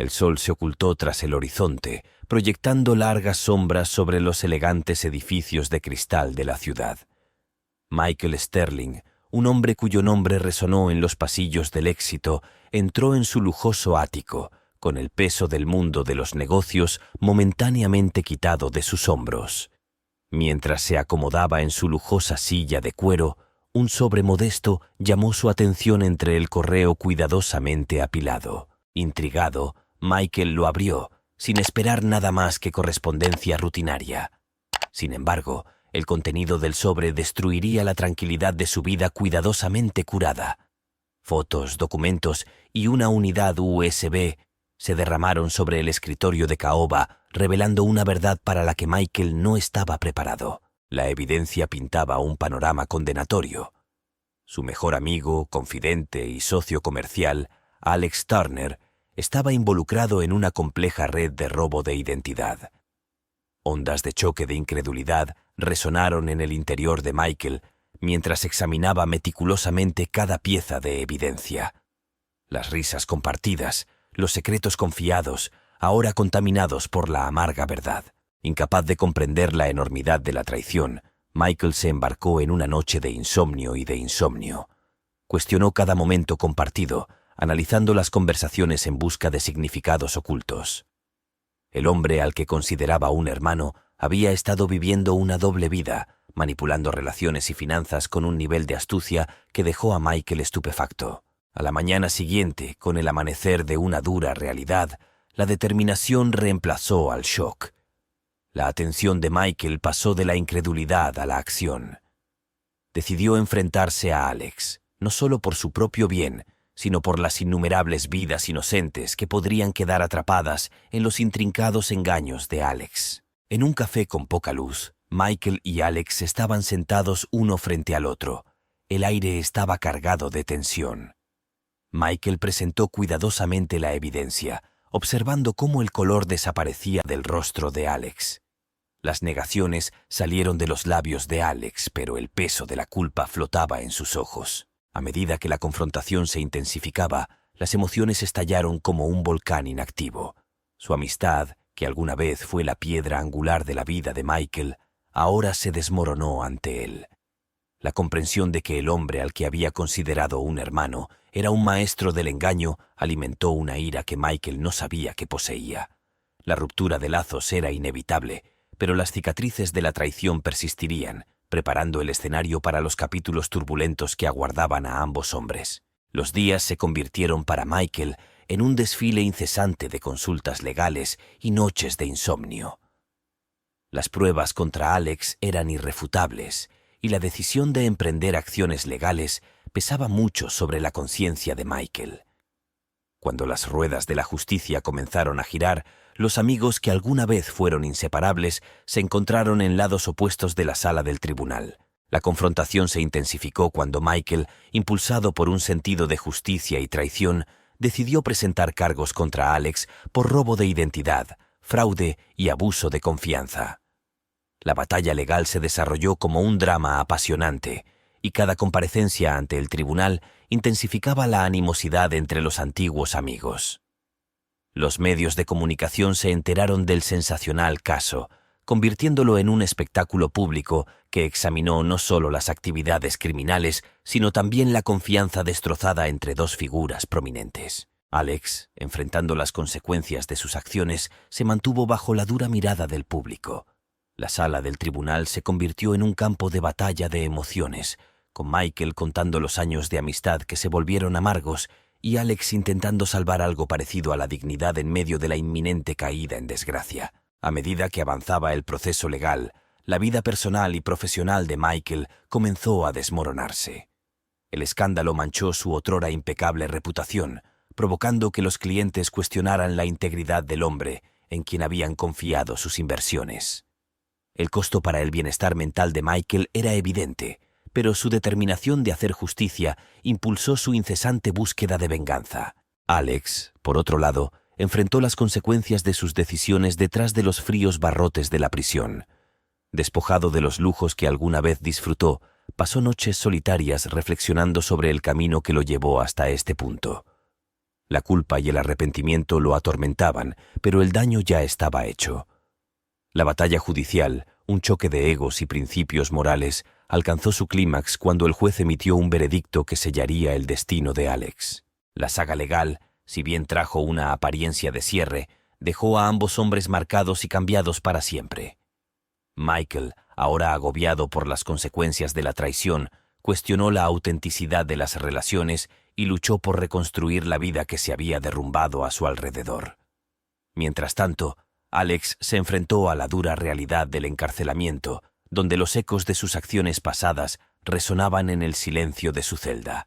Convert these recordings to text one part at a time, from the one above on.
El sol se ocultó tras el horizonte, proyectando largas sombras sobre los elegantes edificios de cristal de la ciudad. Michael Sterling, un hombre cuyo nombre resonó en los pasillos del éxito, entró en su lujoso ático, con el peso del mundo de los negocios momentáneamente quitado de sus hombros. Mientras se acomodaba en su lujosa silla de cuero, un sobre modesto llamó su atención entre el correo cuidadosamente apilado. Intrigado, Michael lo abrió, sin esperar nada más que correspondencia rutinaria. Sin embargo, el contenido del sobre destruiría la tranquilidad de su vida cuidadosamente curada. Fotos, documentos y una unidad USB se derramaron sobre el escritorio de caoba, revelando una verdad para la que Michael no estaba preparado. La evidencia pintaba un panorama condenatorio. Su mejor amigo, confidente y socio comercial, Alex Turner, estaba involucrado en una compleja red de robo de identidad. Ondas de choque de incredulidad resonaron en el interior de Michael mientras examinaba meticulosamente cada pieza de evidencia. Las risas compartidas, los secretos confiados, ahora contaminados por la amarga verdad. Incapaz de comprender la enormidad de la traición, Michael se embarcó en una noche de insomnio y de insomnio. Cuestionó cada momento compartido, analizando las conversaciones en busca de significados ocultos. El hombre al que consideraba un hermano había estado viviendo una doble vida, manipulando relaciones y finanzas con un nivel de astucia que dejó a Michael estupefacto. A la mañana siguiente, con el amanecer de una dura realidad, la determinación reemplazó al shock. La atención de Michael pasó de la incredulidad a la acción. Decidió enfrentarse a Alex, no solo por su propio bien, sino por las innumerables vidas inocentes que podrían quedar atrapadas en los intrincados engaños de Alex. En un café con poca luz, Michael y Alex estaban sentados uno frente al otro. El aire estaba cargado de tensión. Michael presentó cuidadosamente la evidencia, observando cómo el color desaparecía del rostro de Alex. Las negaciones salieron de los labios de Alex, pero el peso de la culpa flotaba en sus ojos. A medida que la confrontación se intensificaba, las emociones estallaron como un volcán inactivo. Su amistad, que alguna vez fue la piedra angular de la vida de Michael, ahora se desmoronó ante él. La comprensión de que el hombre al que había considerado un hermano era un maestro del engaño alimentó una ira que Michael no sabía que poseía. La ruptura de lazos era inevitable, pero las cicatrices de la traición persistirían, preparando el escenario para los capítulos turbulentos que aguardaban a ambos hombres. Los días se convirtieron para Michael en un desfile incesante de consultas legales y noches de insomnio. Las pruebas contra Alex eran irrefutables, y la decisión de emprender acciones legales pesaba mucho sobre la conciencia de Michael. Cuando las ruedas de la justicia comenzaron a girar, los amigos que alguna vez fueron inseparables se encontraron en lados opuestos de la sala del tribunal. La confrontación se intensificó cuando Michael, impulsado por un sentido de justicia y traición, decidió presentar cargos contra Alex por robo de identidad, fraude y abuso de confianza. La batalla legal se desarrolló como un drama apasionante, y cada comparecencia ante el tribunal intensificaba la animosidad entre los antiguos amigos. Los medios de comunicación se enteraron del sensacional caso, convirtiéndolo en un espectáculo público que examinó no solo las actividades criminales, sino también la confianza destrozada entre dos figuras prominentes. Alex, enfrentando las consecuencias de sus acciones, se mantuvo bajo la dura mirada del público. La sala del tribunal se convirtió en un campo de batalla de emociones, con Michael contando los años de amistad que se volvieron amargos y Alex intentando salvar algo parecido a la dignidad en medio de la inminente caída en desgracia. A medida que avanzaba el proceso legal, la vida personal y profesional de Michael comenzó a desmoronarse. El escándalo manchó su otrora impecable reputación, provocando que los clientes cuestionaran la integridad del hombre en quien habían confiado sus inversiones. El costo para el bienestar mental de Michael era evidente, pero su determinación de hacer justicia impulsó su incesante búsqueda de venganza. Alex, por otro lado, enfrentó las consecuencias de sus decisiones detrás de los fríos barrotes de la prisión. Despojado de los lujos que alguna vez disfrutó, pasó noches solitarias reflexionando sobre el camino que lo llevó hasta este punto. La culpa y el arrepentimiento lo atormentaban, pero el daño ya estaba hecho. La batalla judicial, un choque de egos y principios morales, alcanzó su clímax cuando el juez emitió un veredicto que sellaría el destino de Alex. La saga legal, si bien trajo una apariencia de cierre, dejó a ambos hombres marcados y cambiados para siempre. Michael, ahora agobiado por las consecuencias de la traición, cuestionó la autenticidad de las relaciones y luchó por reconstruir la vida que se había derrumbado a su alrededor. Mientras tanto, Alex se enfrentó a la dura realidad del encarcelamiento, donde los ecos de sus acciones pasadas resonaban en el silencio de su celda.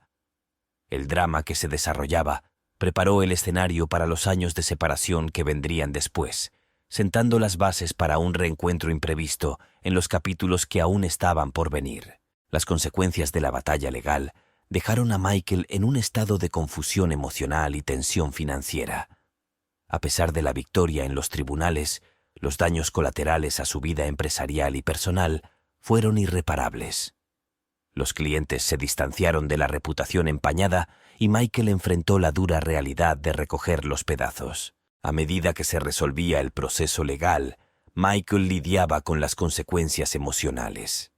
El drama que se desarrollaba preparó el escenario para los años de separación que vendrían después, sentando las bases para un reencuentro imprevisto en los capítulos que aún estaban por venir. Las consecuencias de la batalla legal dejaron a Michael en un estado de confusión emocional y tensión financiera. A pesar de la victoria en los tribunales, los daños colaterales a su vida empresarial y personal fueron irreparables. Los clientes se distanciaron de la reputación empañada y Michael enfrentó la dura realidad de recoger los pedazos. A medida que se resolvía el proceso legal, Michael lidiaba con las consecuencias emocionales.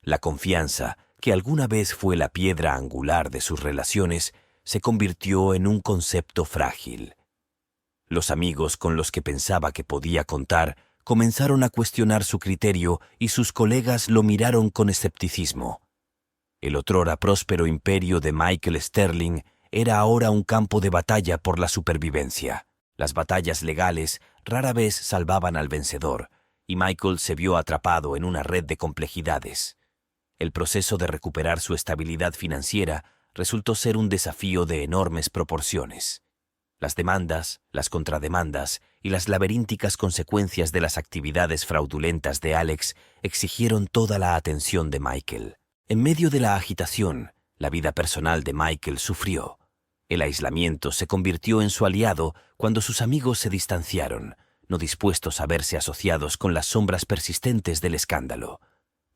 La confianza, que alguna vez fue la piedra angular de sus relaciones, se convirtió en un concepto frágil. Los amigos con los que pensaba que podía contar comenzaron a cuestionar su criterio y sus colegas lo miraron con escepticismo. El otrora próspero imperio de Michael Sterling era ahora un campo de batalla por la supervivencia. Las batallas legales rara vez salvaban al vencedor, y Michael se vio atrapado en una red de complejidades. El proceso de recuperar su estabilidad financiera resultó ser un desafío de enormes proporciones. Las demandas, las contrademandas y las laberínticas consecuencias de las actividades fraudulentas de Alex exigieron toda la atención de Michael. En medio de la agitación, la vida personal de Michael sufrió. El aislamiento se convirtió en su aliado cuando sus amigos se distanciaron, no dispuestos a verse asociados con las sombras persistentes del escándalo.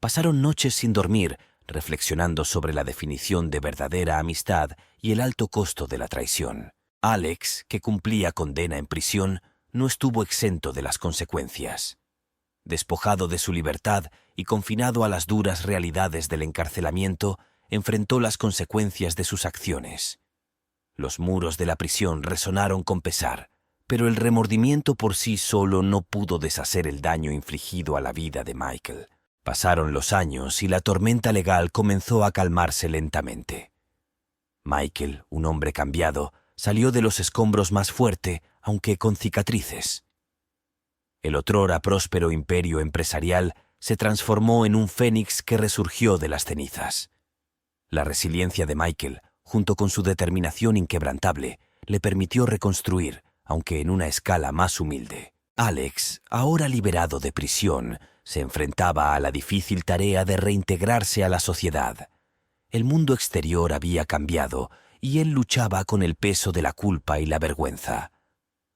Pasaron noches sin dormir, reflexionando sobre la definición de verdadera amistad y el alto costo de la traición. Alex, que cumplía condena en prisión, no estuvo exento de las consecuencias. Despojado de su libertad y confinado a las duras realidades del encarcelamiento, enfrentó las consecuencias de sus acciones. Los muros de la prisión resonaron con pesar, pero el remordimiento por sí solo no pudo deshacer el daño infligido a la vida de Michael. Pasaron los años y la tormenta legal comenzó a calmarse lentamente. Michael, un hombre cambiado, salió de los escombros más fuerte, aunque con cicatrices. El otrora próspero imperio empresarial se transformó en un fénix que resurgió de las cenizas. La resiliencia de Michael, junto con su determinación inquebrantable, le permitió reconstruir, aunque en una escala más humilde. Alex, ahora liberado de prisión, se enfrentaba a la difícil tarea de reintegrarse a la sociedad. El mundo exterior había cambiado y él luchaba con el peso de la culpa y la vergüenza.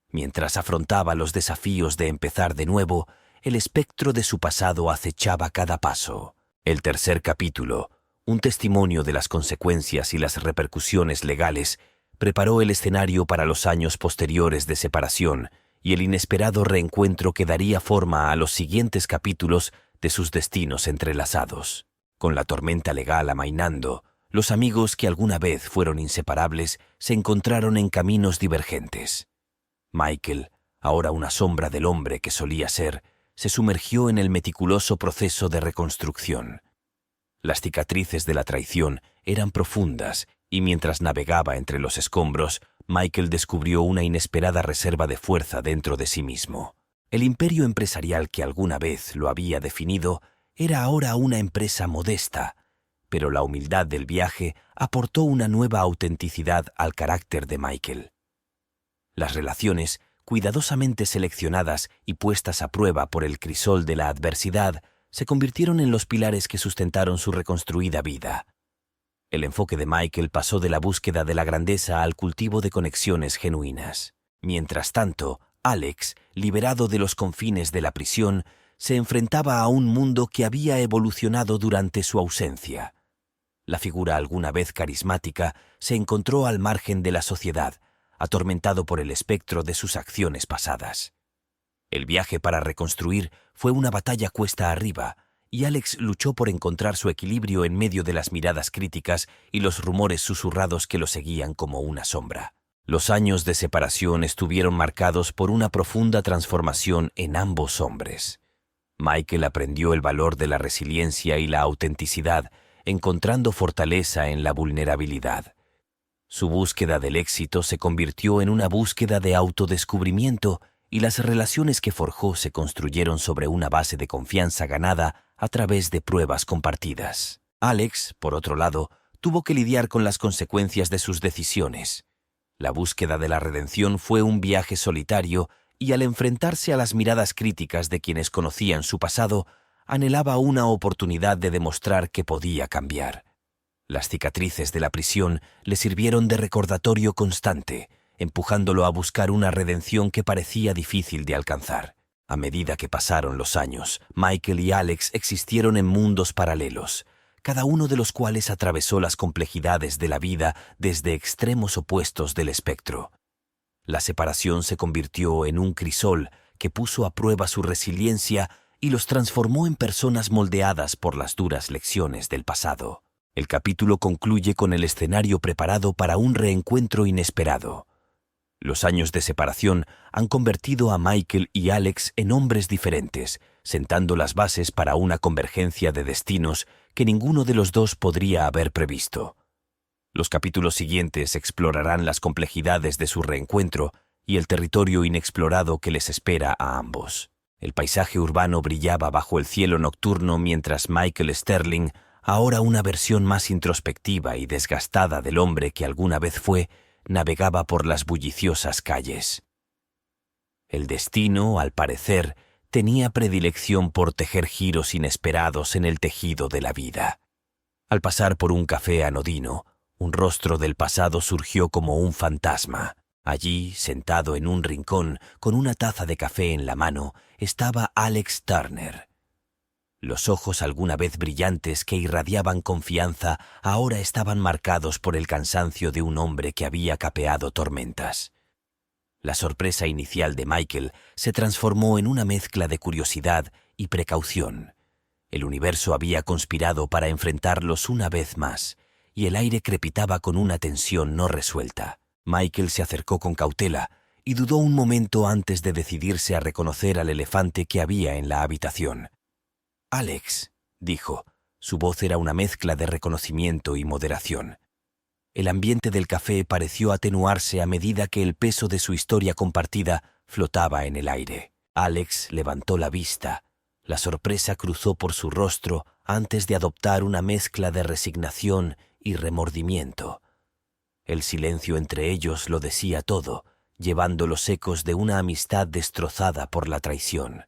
Mientras afrontaba los desafíos de empezar de nuevo, el espectro de su pasado acechaba cada paso. El tercer capítulo, un testimonio de las consecuencias y las repercusiones legales, preparó el escenario para los años posteriores de separación y el inesperado reencuentro que daría forma a los siguientes capítulos de sus destinos entrelazados. Con la tormenta legal amainando, los amigos que alguna vez fueron inseparables se encontraron en caminos divergentes. Michael, ahora una sombra del hombre que solía ser, se sumergió en el meticuloso proceso de reconstrucción. Las cicatrices de la traición eran profundas y mientras navegaba entre los escombros, Michael descubrió una inesperada reserva de fuerza dentro de sí mismo. El imperio empresarial que alguna vez lo había definido era ahora una empresa modesta, pero la humildad del viaje aportó una nueva autenticidad al carácter de Michael. Las relaciones, cuidadosamente seleccionadas y puestas a prueba por el crisol de la adversidad, se convirtieron en los pilares que sustentaron su reconstruida vida. El enfoque de Michael pasó de la búsqueda de la grandeza al cultivo de conexiones genuinas. Mientras tanto, Alex, liberado de los confines de la prisión, se enfrentaba a un mundo que había evolucionado durante su ausencia. La figura alguna vez carismática se encontró al margen de la sociedad, atormentado por el espectro de sus acciones pasadas. El viaje para reconstruir fue una batalla cuesta arriba, y Alex luchó por encontrar su equilibrio en medio de las miradas críticas y los rumores susurrados que lo seguían como una sombra. Los años de separación estuvieron marcados por una profunda transformación en ambos hombres. Michael aprendió el valor de la resiliencia y la autenticidad, encontrando fortaleza en la vulnerabilidad. Su búsqueda del éxito se convirtió en una búsqueda de autodescubrimiento y las relaciones que forjó se construyeron sobre una base de confianza ganada a través de pruebas compartidas. Alex, por otro lado, tuvo que lidiar con las consecuencias de sus decisiones. La búsqueda de la redención fue un viaje solitario y al enfrentarse a las miradas críticas de quienes conocían su pasado, anhelaba una oportunidad de demostrar que podía cambiar. Las cicatrices de la prisión le sirvieron de recordatorio constante, empujándolo a buscar una redención que parecía difícil de alcanzar. A medida que pasaron los años, Michael y Alex existieron en mundos paralelos, cada uno de los cuales atravesó las complejidades de la vida desde extremos opuestos del espectro. La separación se convirtió en un crisol que puso a prueba su resiliencia y los transformó en personas moldeadas por las duras lecciones del pasado. El capítulo concluye con el escenario preparado para un reencuentro inesperado. Los años de separación han convertido a Michael y Alex en hombres diferentes, sentando las bases para una convergencia de destinos que ninguno de los dos podría haber previsto. Los capítulos siguientes explorarán las complejidades de su reencuentro y el territorio inexplorado que les espera a ambos. El paisaje urbano brillaba bajo el cielo nocturno mientras Michael Sterling, ahora una versión más introspectiva y desgastada del hombre que alguna vez fue, navegaba por las bulliciosas calles. El destino, al parecer, tenía predilección por tejer giros inesperados en el tejido de la vida. Al pasar por un café anodino, un rostro del pasado surgió como un fantasma. Allí, sentado en un rincón, con una taza de café en la mano, estaba Alex Turner. Los ojos alguna vez brillantes que irradiaban confianza ahora estaban marcados por el cansancio de un hombre que había capeado tormentas. La sorpresa inicial de Michael se transformó en una mezcla de curiosidad y precaución. El universo había conspirado para enfrentarlos una vez más, y el aire crepitaba con una tensión no resuelta. Michael se acercó con cautela y dudó un momento antes de decidirse a reconocer al elefante que había en la habitación. «Alex», dijo. Su voz era una mezcla de reconocimiento y moderación. El ambiente del café pareció atenuarse a medida que el peso de su historia compartida flotaba en el aire. Alex levantó la vista. La sorpresa cruzó por su rostro antes de adoptar una mezcla de resignación y remordimiento. El silencio entre ellos lo decía todo, llevando los ecos de una amistad destrozada por la traición.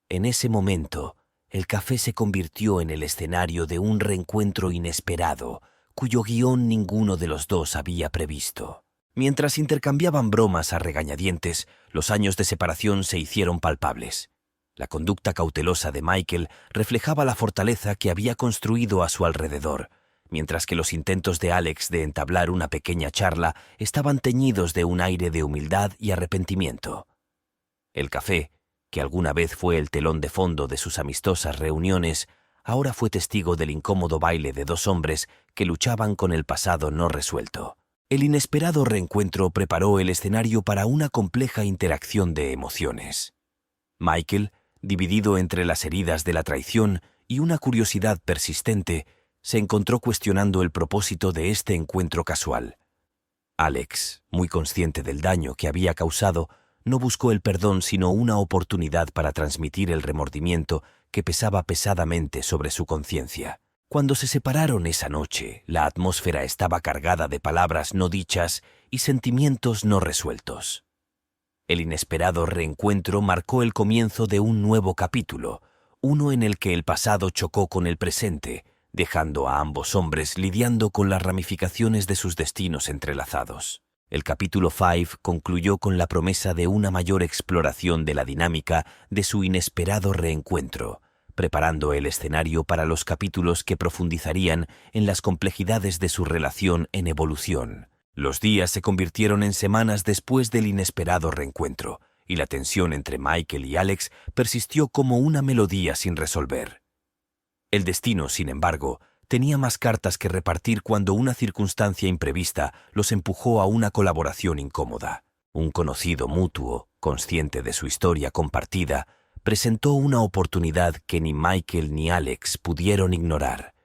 En ese momento, el café se convirtió en el escenario de un reencuentro inesperado, cuyo guión ninguno de los dos había previsto. Mientras intercambiaban bromas a regañadientes, los años de separación se hicieron palpables. La conducta cautelosa de Michael reflejaba la fortaleza que había construido a su alrededor, mientras que los intentos de Alex de entablar una pequeña charla estaban teñidos de un aire de humildad y arrepentimiento. El café, que alguna vez fue el telón de fondo de sus amistosas reuniones, ahora fue testigo del incómodo baile de dos hombres que luchaban con el pasado no resuelto. El inesperado reencuentro preparó el escenario para una compleja interacción de emociones. Michael, dividido entre las heridas de la traición y una curiosidad persistente, se encontró cuestionando el propósito de este encuentro casual. Alex, muy consciente del daño que había causado, no buscó el perdón sino una oportunidad para transmitir el remordimiento que pesaba pesadamente sobre su conciencia. Cuando se separaron esa noche, la atmósfera estaba cargada de palabras no dichas y sentimientos no resueltos. El inesperado reencuentro marcó el comienzo de un nuevo capítulo, uno en el que el pasado chocó con el presente, dejando a ambos hombres lidiando con las ramificaciones de sus destinos entrelazados. El capítulo 5 concluyó con la promesa de una mayor exploración de la dinámica de su inesperado reencuentro, preparando el escenario para los capítulos que profundizarían en las complejidades de su relación en evolución. Los días se convirtieron en semanas después del inesperado reencuentro, y la tensión entre Michael y Alex persistió como una melodía sin resolver. El destino, sin embargo, tenía más cartas que repartir cuando una circunstancia imprevista los empujó a una colaboración incómoda. Un conocido mutuo, consciente de su historia compartida, presentó una oportunidad que ni Michael ni Alex pudieron ignorar.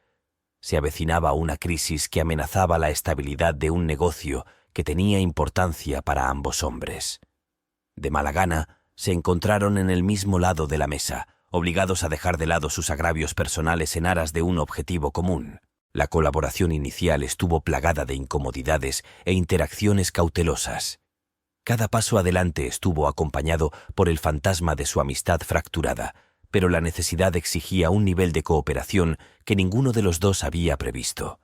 Se avecinaba una crisis que amenazaba la estabilidad de un negocio que tenía importancia para ambos hombres. De mala gana, se encontraron en el mismo lado de la mesa, obligados a dejar de lado sus agravios personales en aras de un objetivo común. La colaboración inicial estuvo plagada de incomodidades e interacciones cautelosas. Cada paso adelante estuvo acompañado por el fantasma de su amistad fracturada, pero la necesidad exigía un nivel de cooperación que ninguno de los dos había previsto.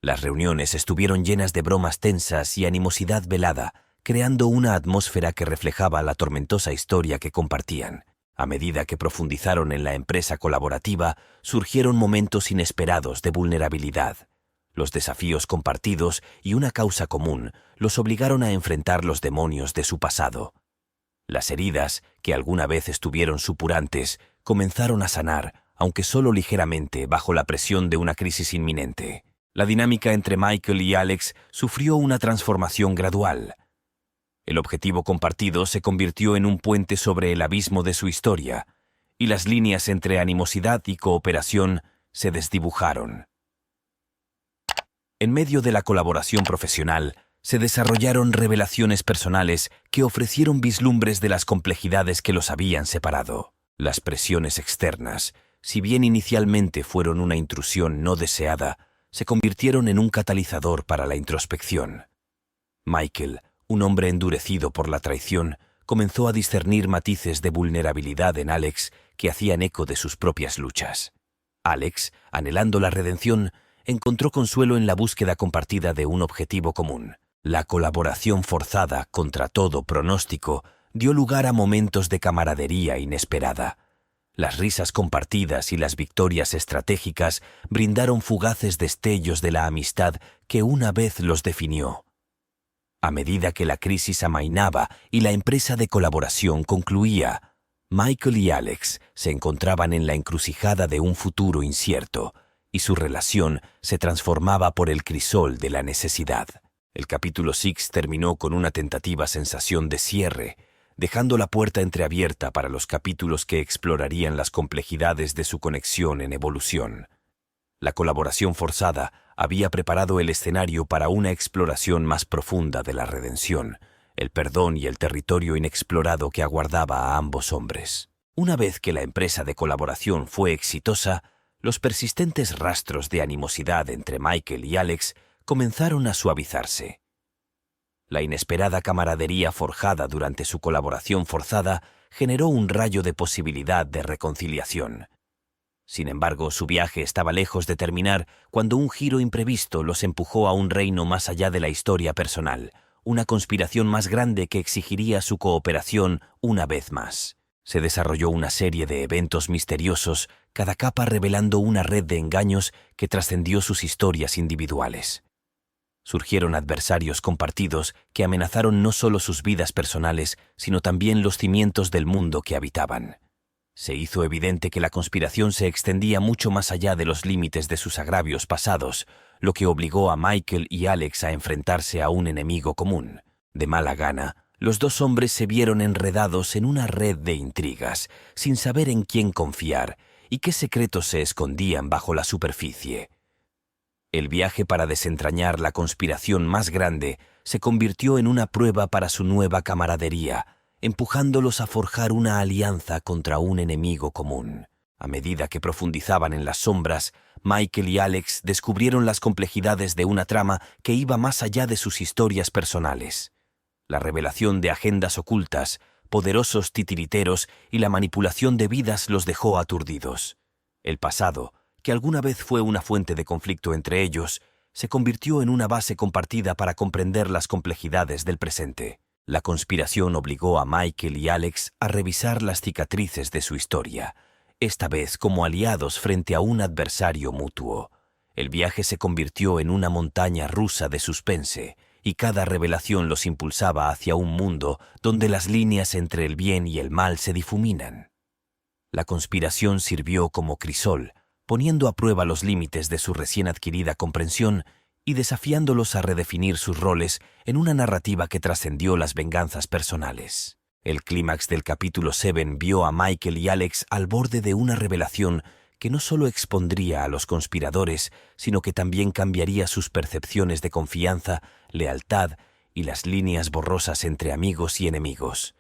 Las reuniones estuvieron llenas de bromas tensas y animosidad velada, creando una atmósfera que reflejaba la tormentosa historia que compartían. A medida que profundizaron en la empresa colaborativa, surgieron momentos inesperados de vulnerabilidad. Los desafíos compartidos y una causa común los obligaron a enfrentar los demonios de su pasado. Las heridas, que alguna vez estuvieron supurantes, comenzaron a sanar, aunque solo ligeramente, bajo la presión de una crisis inminente. La dinámica entre Michael y Alex sufrió una transformación gradual. El objetivo compartido se convirtió en un puente sobre el abismo de su historia, y las líneas entre animosidad y cooperación se desdibujaron. En medio de la colaboración profesional, se desarrollaron revelaciones personales que ofrecieron vislumbres de las complejidades que los habían separado. Las presiones externas, si bien inicialmente fueron una intrusión no deseada, se convirtieron en un catalizador para la introspección. Michael, un hombre endurecido por la traición, comenzó a discernir matices de vulnerabilidad en Alex que hacían eco de sus propias luchas. Alex, anhelando la redención, encontró consuelo en la búsqueda compartida de un objetivo común. La colaboración forzada contra todo pronóstico dio lugar a momentos de camaradería inesperada. Las risas compartidas y las victorias estratégicas brindaron fugaces destellos de la amistad que una vez los definió. A medida que la crisis amainaba y la empresa de colaboración concluía, Michael y Alex se encontraban en la encrucijada de un futuro incierto, y su relación se transformaba por el crisol de la necesidad. El capítulo 6 terminó con una tentativa sensación de cierre, dejando la puerta entreabierta para los capítulos que explorarían las complejidades de su conexión en evolución. La colaboración forzada había preparado el escenario para una exploración más profunda de la redención, el perdón y el territorio inexplorado que aguardaba a ambos hombres. Una vez que la empresa de colaboración fue exitosa, los persistentes rastros de animosidad entre Michael y Alex comenzaron a suavizarse. La inesperada camaradería forjada durante su colaboración forzada generó un rayo de posibilidad de reconciliación. Sin embargo, su viaje estaba lejos de terminar cuando un giro imprevisto los empujó a un reino más allá de la historia personal, una conspiración más grande que exigiría su cooperación una vez más. Se desarrolló una serie de eventos misteriosos, cada capa revelando una red de engaños que trascendió sus historias individuales. Surgieron adversarios compartidos que amenazaron no solo sus vidas personales, sino también los cimientos del mundo que habitaban. Se hizo evidente que la conspiración se extendía mucho más allá de los límites de sus agravios pasados, lo que obligó a Michael y Alex a enfrentarse a un enemigo común. De mala gana, los dos hombres se vieron enredados en una red de intrigas, sin saber en quién confiar y qué secretos se escondían bajo la superficie. El viaje para desentrañar la conspiración más grande se convirtió en una prueba para su nueva camaradería, empujándolos a forjar una alianza contra un enemigo común. A medida que profundizaban en las sombras, Michael y Alex descubrieron las complejidades de una trama que iba más allá de sus historias personales. La revelación de agendas ocultas, poderosos titiriteros y la manipulación de vidas los dejó aturdidos. El pasado, que alguna vez fue una fuente de conflicto entre ellos, se convirtió en una base compartida para comprender las complejidades del presente. La conspiración obligó a Michael y Alex a revisar las cicatrices de su historia, esta vez como aliados frente a un adversario mutuo. El viaje se convirtió en una montaña rusa de suspense, y cada revelación los impulsaba hacia un mundo donde las líneas entre el bien y el mal se difuminan. La conspiración sirvió como crisol, poniendo a prueba los límites de su recién adquirida comprensión y desafiándolos a redefinir sus roles en una narrativa que trascendió las venganzas personales. El clímax del capítulo 7 vio a Michael y Alex al borde de una revelación que no solo expondría a los conspiradores, sino que también cambiaría sus percepciones de confianza, lealtad y las líneas borrosas entre amigos y enemigos.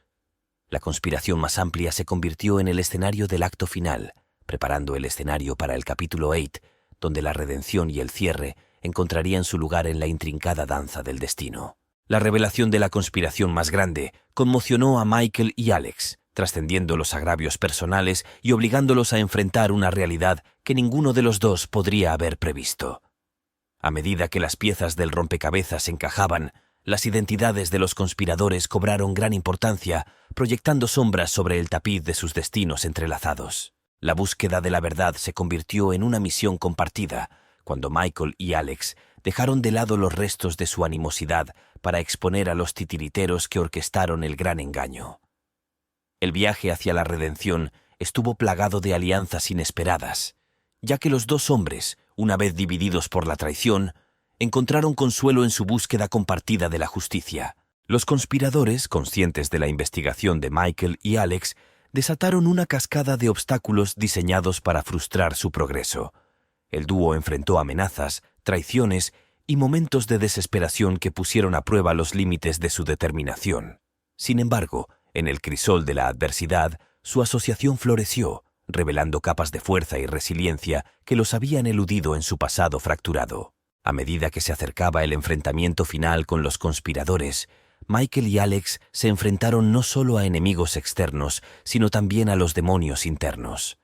La conspiración más amplia se convirtió en el escenario del acto final, preparando el escenario para el capítulo 8, donde la redención y el cierre encontrarían su lugar en la intrincada danza del destino. La revelación de la conspiración más grande conmocionó a Michael y Alex, trascendiendo los agravios personales y obligándolos a enfrentar una realidad que ninguno de los dos podría haber previsto. A medida que las piezas del rompecabezas encajaban, las identidades de los conspiradores cobraron gran importancia, proyectando sombras sobre el tapiz de sus destinos entrelazados. La búsqueda de la verdad se convirtió en una misión compartida, cuando Michael y Alex dejaron de lado los restos de su animosidad para exponer a los titiriteros que orquestaron el gran engaño. El viaje hacia la redención estuvo plagado de alianzas inesperadas, ya que los dos hombres, una vez divididos por la traición, encontraron consuelo en su búsqueda compartida de la justicia. Los conspiradores, conscientes de la investigación de Michael y Alex, desataron una cascada de obstáculos diseñados para frustrar su progreso. El dúo enfrentó amenazas, traiciones y momentos de desesperación que pusieron a prueba los límites de su determinación. Sin embargo, en el crisol de la adversidad, su asociación floreció, revelando capas de fuerza y resiliencia que los habían eludido en su pasado fracturado. A medida que se acercaba el enfrentamiento final con los conspiradores, Michael y Alex se enfrentaron no solo a enemigos externos, sino también a los demonios internos.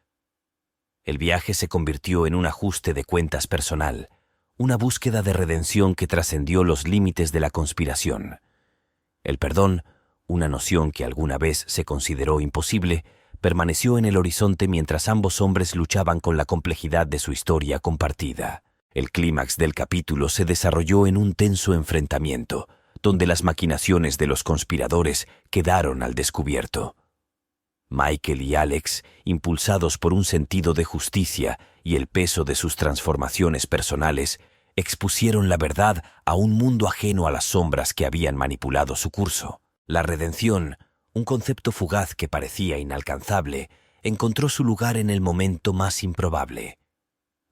El viaje se convirtió en un ajuste de cuentas personal, una búsqueda de redención que trascendió los límites de la conspiración. El perdón, una noción que alguna vez se consideró imposible, permaneció en el horizonte mientras ambos hombres luchaban con la complejidad de su historia compartida. El clímax del capítulo se desarrolló en un tenso enfrentamiento, donde las maquinaciones de los conspiradores quedaron al descubierto. Michael y Alex, impulsados por un sentido de justicia y el peso de sus transformaciones personales, expusieron la verdad a un mundo ajeno a las sombras que habían manipulado su curso. La redención, un concepto fugaz que parecía inalcanzable, encontró su lugar en el momento más improbable.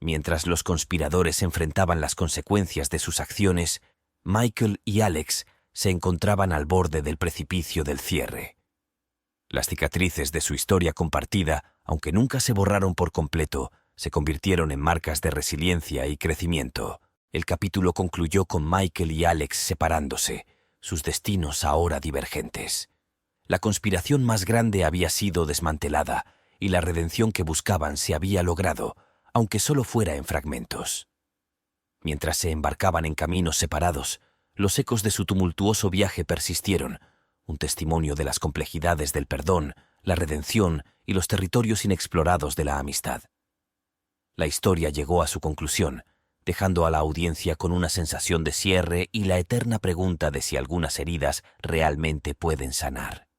Mientras los conspiradores enfrentaban las consecuencias de sus acciones, Michael y Alex se encontraban al borde del precipicio del cierre. Las cicatrices de su historia compartida, aunque nunca se borraron por completo, se convirtieron en marcas de resiliencia y crecimiento. El capítulo concluyó con Michael y Alex separándose, sus destinos ahora divergentes. La conspiración más grande había sido desmantelada y la redención que buscaban se había logrado, aunque solo fuera en fragmentos. Mientras se embarcaban en caminos separados, los ecos de su tumultuoso viaje persistieron, un testimonio de las complejidades del perdón, la redención y los territorios inexplorados de la amistad. La historia llegó a su conclusión, dejando a la audiencia con una sensación de cierre y la eterna pregunta de si algunas heridas realmente pueden sanar.